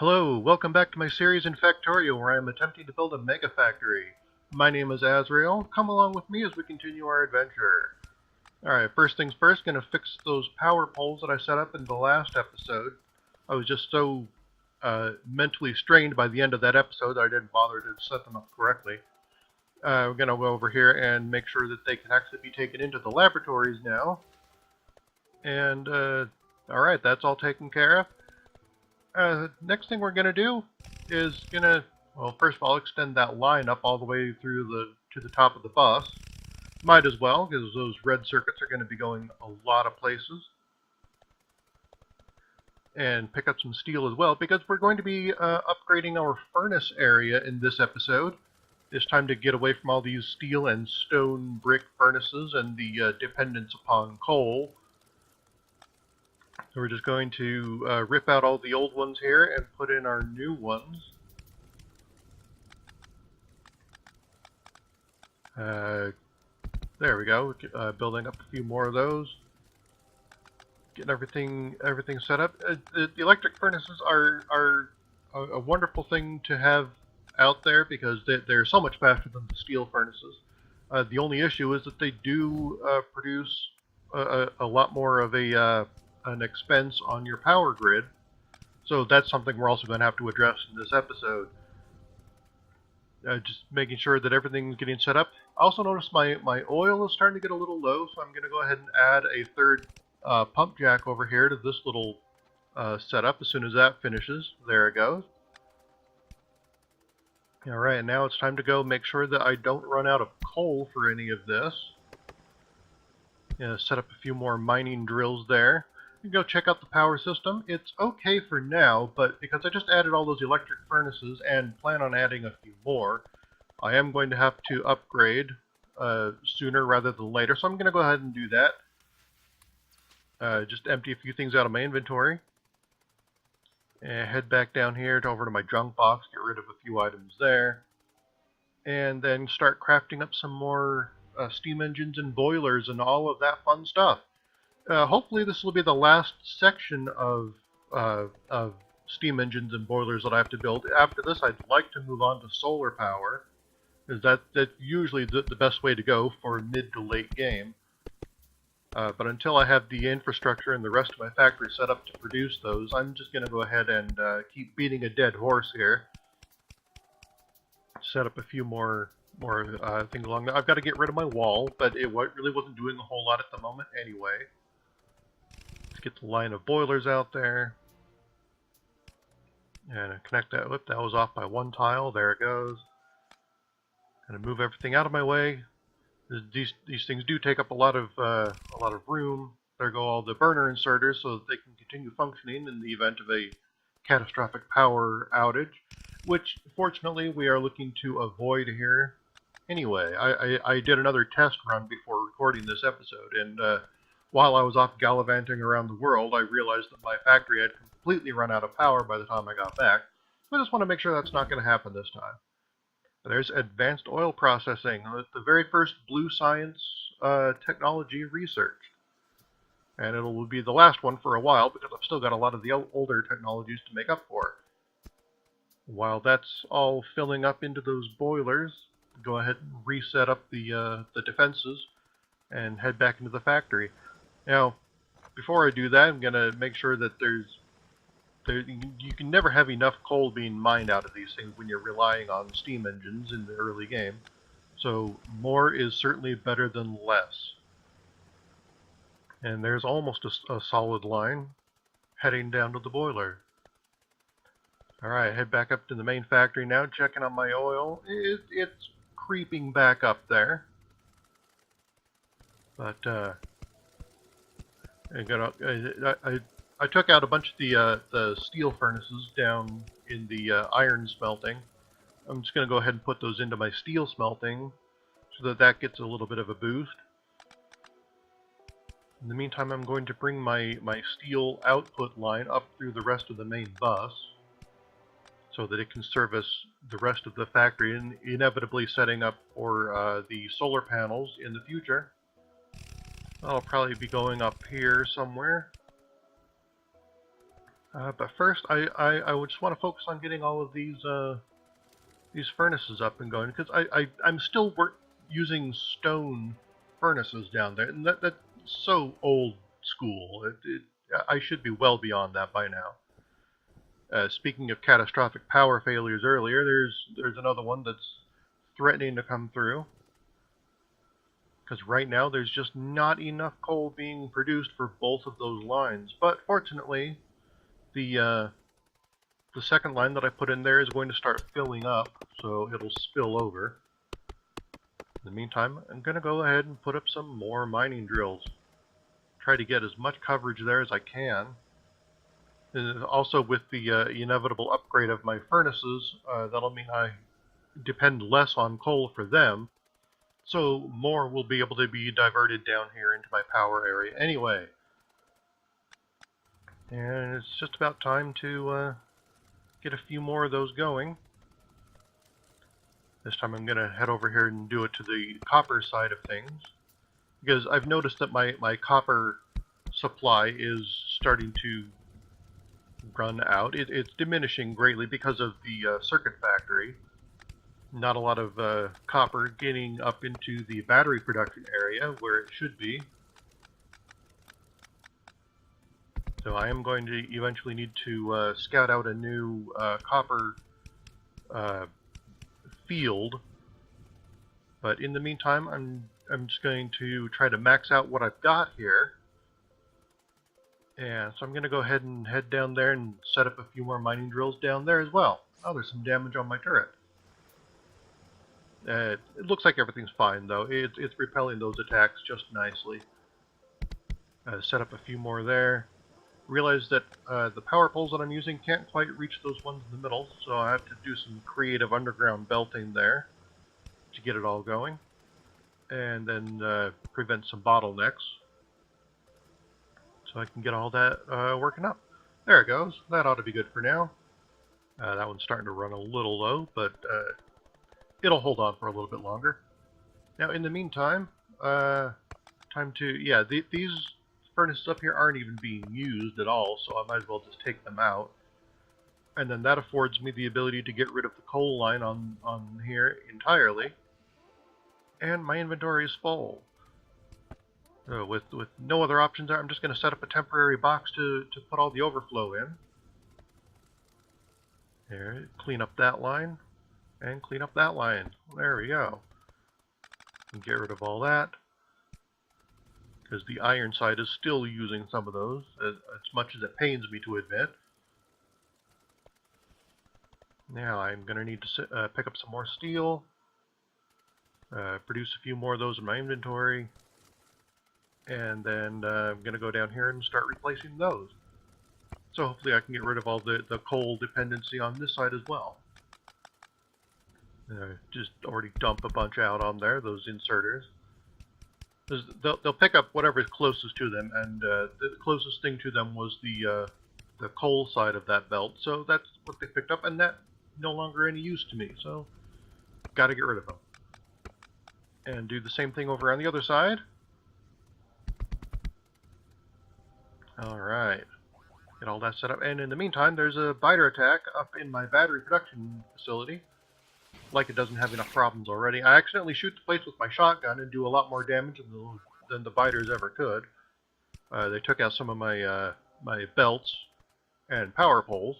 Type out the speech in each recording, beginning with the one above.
Hello, welcome back to my series in Factorio, where I am attempting to build a mega factory. My name is Azrael. Come along with me as we continue our adventure. Alright, first things first, gonna fix those power poles that I set up in the last episode. I was just so mentally strained by the end of that episode that I didn't bother to set them up correctly. We're gonna go over here and make sure that they can actually be taken into the laboratories now. And, alright, that's all taken care of. Next thing we're going to do is well, first of all, extend that line up all the way through to the top of the bus. Might as well, because those red circuits are going to be going a lot of places. And pick up some steel as well, because we're going to be upgrading our furnace area in this episode. It's time to get away from all these steel and stone brick furnaces and the dependence upon coal. So we're just going to rip out all the old ones here and put in our new ones. There we go. Building up a few more of those. Getting everything set up. The electric furnaces are a wonderful thing to have out there because they're so much faster than the steel furnaces. The only issue is that they do produce a lot more of an expense on your power grid, so that's something we're also going to have to address in this episode. Just making sure that everything's getting set up. I also noticed my oil is starting to get a little low, so I'm going to go ahead and add a third pump jack over here to this little setup as soon as that finishes. There it goes. Alright, now it's time to go make sure that I don't run out of coal for any of this. Set up a few more mining drills there. You can go check out the power system. It's okay for now, but because I just added all those electric furnaces and plan on adding a few more, I am going to have to upgrade sooner rather than later, so I'm going to go ahead and do that. Just empty a few things out of my inventory. And head back down here over to my junk box, get rid of a few items there. And then start crafting up some more steam engines and boilers and all of that fun stuff. Hopefully this will be the last section of steam engines and boilers that I have to build. After this, I'd like to move on to solar power, because that's usually the best way to go for mid to late game. But until I have the infrastructure and the rest of my factory set up to produce those, I'm just going to go ahead and keep beating a dead horse here. Set up a few more things along there. I've got to get rid of my wall, but it really wasn't doing a whole lot at the moment anyway. Get the line of boilers out there and connect that. Whoop, that was off by one tile. There it goes. Gonna move everything out of my way. These things do take up a lot of room. There go all the burner inserters so that they can continue functioning in the event of a catastrophic power outage, which fortunately we are looking to avoid here. Anyway, I did another test run before recording this episode, and while I was off gallivanting around the world, I realized that my factory had completely run out of power by the time I got back. So I just want to make sure that's not going to happen this time. There's advanced oil processing, the very first blue science technology research. And it will be the last one for a while because I've still got a lot of the older technologies to make up for. While that's all filling up into those boilers, go ahead and reset up the defenses and head back into the factory. Now, before I do that, I'm going to make sure that you can never have enough coal being mined out of these things when you're relying on steam engines in the early game. So more is certainly better than less. And there's almost a solid line heading down to the boiler. Alright, head back up to the main factory now, checking on my oil. It's creeping back up there. But I took out a bunch of the steel furnaces down in the iron smelting. I'm just going to go ahead and put those into my steel smelting so that gets a little bit of a boost. In the meantime, I'm going to bring my steel output line up through the rest of the main bus so that it can service the rest of the factory, and inevitably setting up for the solar panels in the future. I'll probably be going up here somewhere. But first, I would just want to focus on getting all of these furnaces up and going, because I'm still using stone furnaces down there, and that's so old school. I should be well beyond that by now. Speaking of catastrophic power failures earlier, there's another one that's threatening to come through, because right now there's just not enough coal being produced for both of those lines. But fortunately, the second line that I put in there is going to start filling up, so it'll spill over. In the meantime, I'm going to go ahead and put up some more mining drills. Try to get as much coverage there as I can. And also, with the inevitable upgrade of my furnaces, that'll mean I depend less on coal for them, so more will be able to be diverted down here into my power area anyway. And it's just about time to get a few more of those going. This time I'm going to head over here and do it to the copper side of things, because I've noticed that my copper supply is starting to run out. It's diminishing greatly because of the circuit factory. Not a lot of copper getting up into the battery production area where it should be. So I am going to eventually need to scout out a new copper field. But in the meantime, I'm just going to try to max out what I've got here. And so I'm going to go ahead and head down there and set up a few more mining drills down there as well. Oh, there's some damage on my turret. It looks like everything's fine, though. It's repelling those attacks just nicely. Set up a few more there. Realize that the power poles that I'm using can't quite reach those ones in the middle, so I have to do some creative underground belting there to get it all going. And then prevent some bottlenecks, so I can get all that working up. There it goes. That ought to be good for now. That one's starting to run a little low, but it'll hold on for a little bit longer. Now, in the meantime, time to, yeah, these furnaces up here aren't even being used at all, so I might as well just take them out. And then that affords me the ability to get rid of the coal line on here entirely. And my inventory is full. With no other options there, I'm just going to set up a temporary box to put all the overflow in. There, clean up that line, and clean up that line. There we go. And get rid of all that, because the iron side is still using some of those, as much as it pains me to admit. Now I'm going to need to pick up some more steel, produce a few more of those in my inventory, and then I'm going to go down here and start replacing those. So hopefully I can get rid of all the coal dependency on this side as well. Just already dump a bunch out on there, those inserters. They'll pick up whatever's closest to them, and the closest thing to them was the coal side of that belt, so that's what they picked up, and that no longer any use to me, so got to get rid of them. And do the same thing over on the other side. Alright, get all that set up, and in the meantime there's a biter attack up in my battery production facility. Like it doesn't have enough problems already. I accidentally shoot the place with my shotgun and do a lot more damage than the biters ever could. They took out some of my my belts and power poles,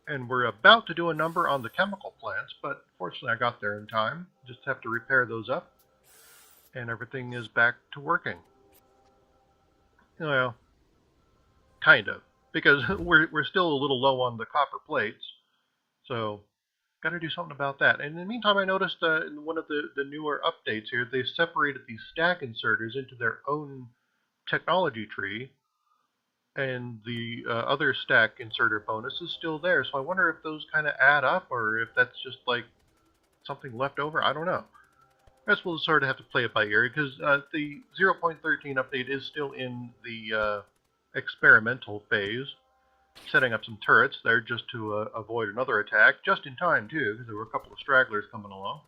and we're about to do a number on the chemical plants, but fortunately I got there in time. Just have to repair those up, and everything is back to working. Well, kind of, because we're still a little low on the copper plates, so got to do something about that. And in the meantime, I noticed in one of the newer updates here, they separated these stack inserters into their own technology tree, and the other stack inserter bonus is still there. So I wonder if those kind of add up, or if that's just like something left over. I don't know. I guess we'll sort of have to play it by ear, because the 0.13 update is still in the experimental phase. Setting up some turrets there just to avoid another attack, just in time too, because there were a couple of stragglers coming along.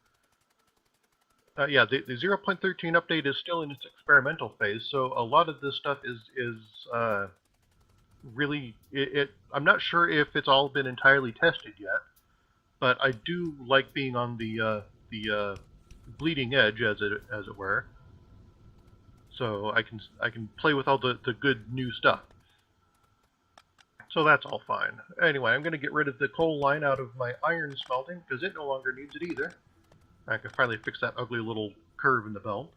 Yeah, the 0.13 update is still in its experimental phase, so a lot of this stuff is really, I'm not sure if it's all been entirely tested yet, but I do like being on the bleeding edge, as it were, so I can play with all the good new stuff. So that's all fine. Anyway, I'm going to get rid of the coal line out of my iron smelting because it no longer needs it either. I can finally fix that ugly little curve in the belt,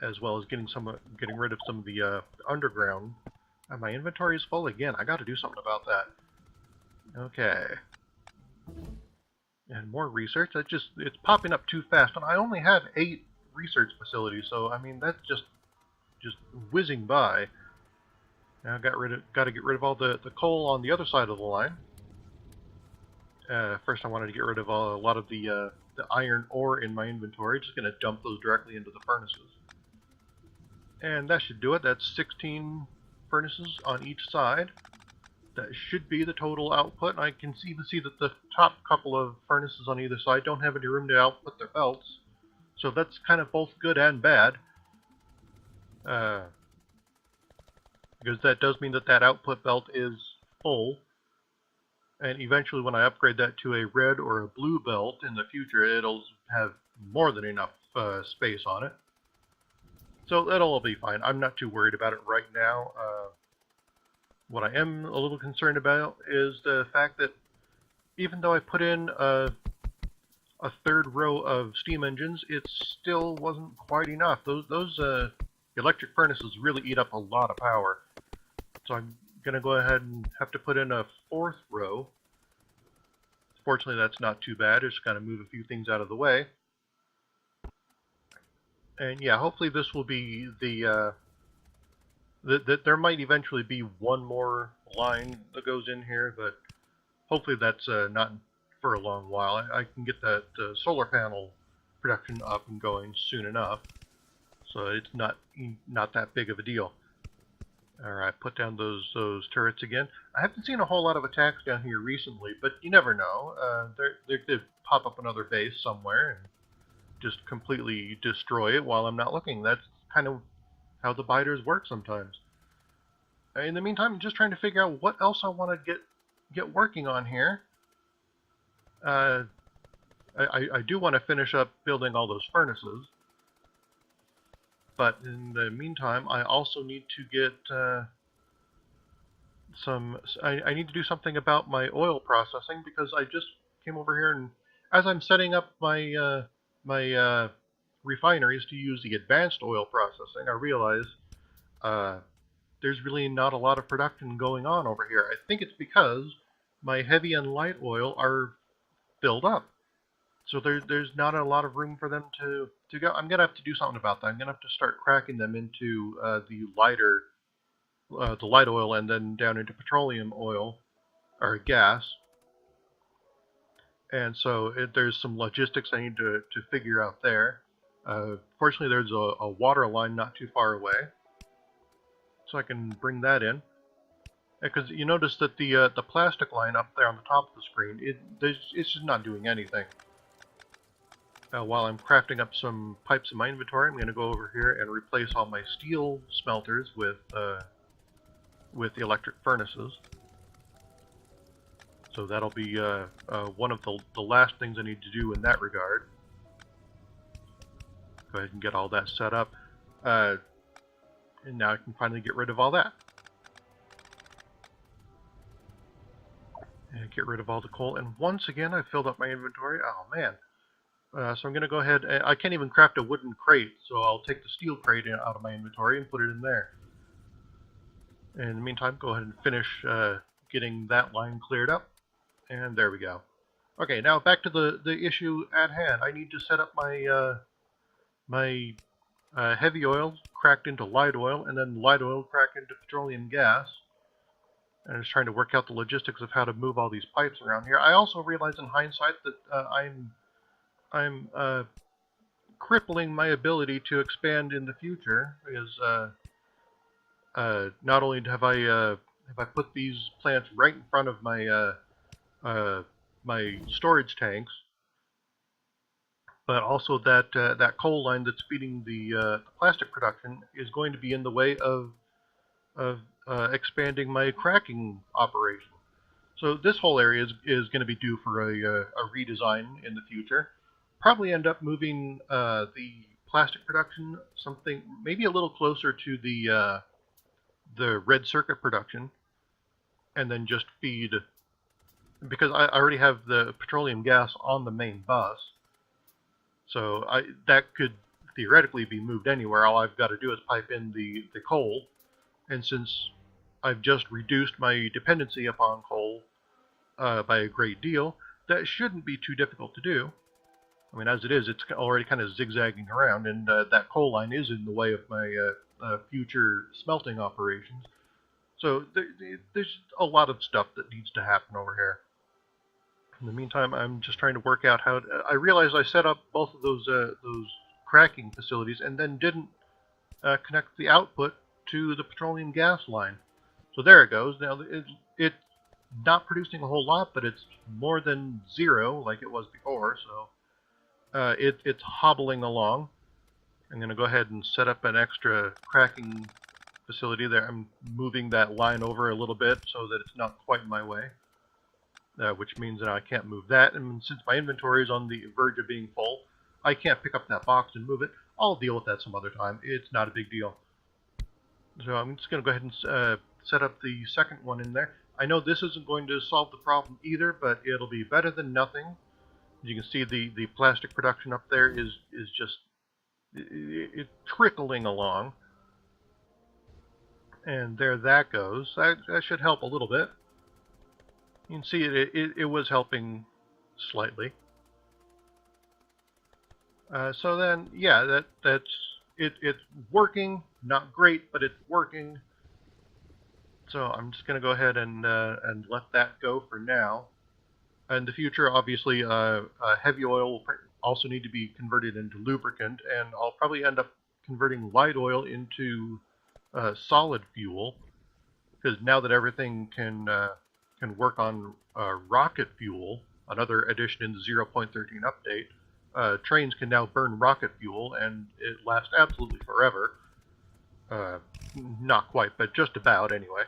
as well as getting rid of some of the underground. My inventory is full again. I got to do something about that. Okay, and more research. It's popping up too fast, and I only have 8 research facilities, so I mean that's just whizzing by. Now I got to get rid of all the coal on the other side of the line. First, I wanted to get rid of a lot of the iron ore in my inventory. Just going to dump those directly into the furnaces. And that should do it. That's 16 furnaces on each side. That should be the total output. And I can even see that the top couple of furnaces on either side don't have any room to output their belts. So that's kind of both good and bad. Because that does mean that that output belt is full. And eventually when I upgrade that to a red or a blue belt in the future, it'll have more than enough space on it. So that'll all be fine. I'm not too worried about it right now. What I am a little concerned about is the fact that even though I put in a third row of steam engines, it still wasn't quite enough. Those electric furnaces really eat up a lot of power. So I'm going to go ahead and have to put in a 4th row. Fortunately, that's not too bad. Just kind of move a few things out of the way. And yeah, hopefully this will be there might eventually be one more line that goes in here, but hopefully that's not for a long while. I can get that solar panel production up and going soon enough, so it's not that big of a deal. Alright, put down those turrets again. I haven't seen a whole lot of attacks down here recently, but you never know. They could pop up another base somewhere and just completely destroy it while I'm not looking. That's kind of how the biters work sometimes. In the meantime, I'm just trying to figure out what else I want to get working on here. I do want to finish up building all those furnaces. But in the meantime, I also need to get I need to do something about my oil processing, because I just came over here and as I'm setting up my refineries to use the advanced oil processing, I realize there's really not a lot of production going on over here. I think it's because my heavy and light oil are filled up. So there's not a lot of room for them to go. I'm going to have to do something about that. I'm going to have to start cracking them into the light oil and then down into petroleum oil, or gas. And so there's some logistics I need to figure out there. Fortunately, there's a water line not too far away, so I can bring that in. Because you notice that the plastic line up there on the top of the screen, it's just not doing anything. While I'm crafting up some pipes in my inventory, I'm going to go over here and replace all my steel smelters with the electric furnaces. So that'll be one of the last things I need to do in that regard. Go ahead and get all that set up. And now I can finally get rid of all that. And get rid of all the coal. And once again, I filled up my inventory. Oh, man. So I'm going to go ahead, I can't even craft a wooden crate, so I'll take the steel crate out of my inventory and put it in there. And in the meantime, go ahead and finish getting that line cleared up. And there we go. Okay, now back to the issue at hand. I need to set up my heavy oil cracked into light oil, and then light oil cracked into petroleum gas. And I'm just trying to work out the logistics of how to move all these pipes around here. I also realize in hindsight that I'm crippling my ability to expand in the future, because not only have I put these plants right in front of my storage tanks, but also that that coal line that's feeding the plastic production is going to be in the way of expanding my cracking operation. So this whole area is going to be due for a redesign in the future. Probably end up moving the plastic production something maybe a little closer to the red circuit production, and then just feed, because I already have the petroleum gas on the main bus, so that could theoretically be moved anywhere. All I've got to do is pipe in the coal, and since I've just reduced my dependency upon coal by a great deal, that shouldn't be too difficult to do. I mean, as it is, it's already kind of zigzagging around, and that coal line is in the way of my future smelting operations. So there's a lot of stuff that needs to happen over here. In the meantime, I'm just trying to work out how I realized I set up both of those cracking facilities and then didn't connect the output to the petroleum gas line. So there it goes. Now it's not producing a whole lot, but it's more than zero like it was before. So it's hobbling along. I'm going to go ahead and set up an extra cracking facility there. I'm moving that line over a little bit so that it's not quite in my way, which means that I can't move that. And since my inventory is on the verge of being full, I can't pick up that box and move it. I'll deal with that some other time. It's not a big deal. So I'm just going to go ahead and set up the second one in there. I know this isn't going to solve the problem either, but it'll be better than nothing. As you can see, the plastic production up there is just it's trickling along. And there that goes. That should help a little bit. You can see it was helping slightly. So then, yeah, it's working. Not great, but it's working. So I'm just going to go ahead and let that go for now. In the future, obviously, heavy oil will also need to be converted into lubricant, and I'll probably end up converting light oil into solid fuel, because now that everything can work on rocket fuel, another addition in the 0.13 update, trains can now burn rocket fuel, and it lasts absolutely forever. Not quite, but just about anyway.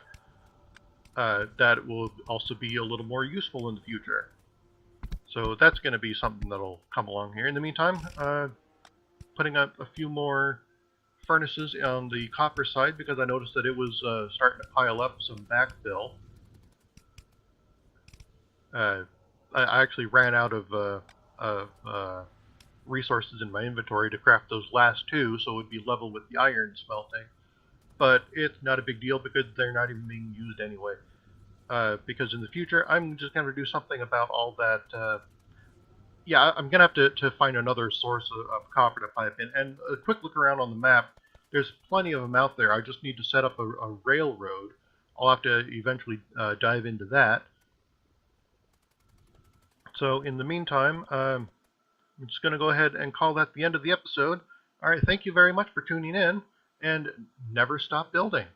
That will also be a little more useful in the future. So that's going to be something that'll come along here. In the meantime, putting up a few more furnaces on the copper side, because I noticed that it was starting to pile up some backfill. I actually ran out of resources in my inventory to craft those last two, so it would be level with the iron smelting. But it's not a big deal because they're not even being used anyway. Because in the future, I'm just going to do something about all that. Yeah, I'm going to have to find another source of copper to pipe in. And a quick look around on the map, there's plenty of them out there. I just need to set up a railroad. I'll have to eventually dive into that. So in the meantime, I'm just going to go ahead and call that the end of the episode. All right, thank you very much for tuning in, and never stop building.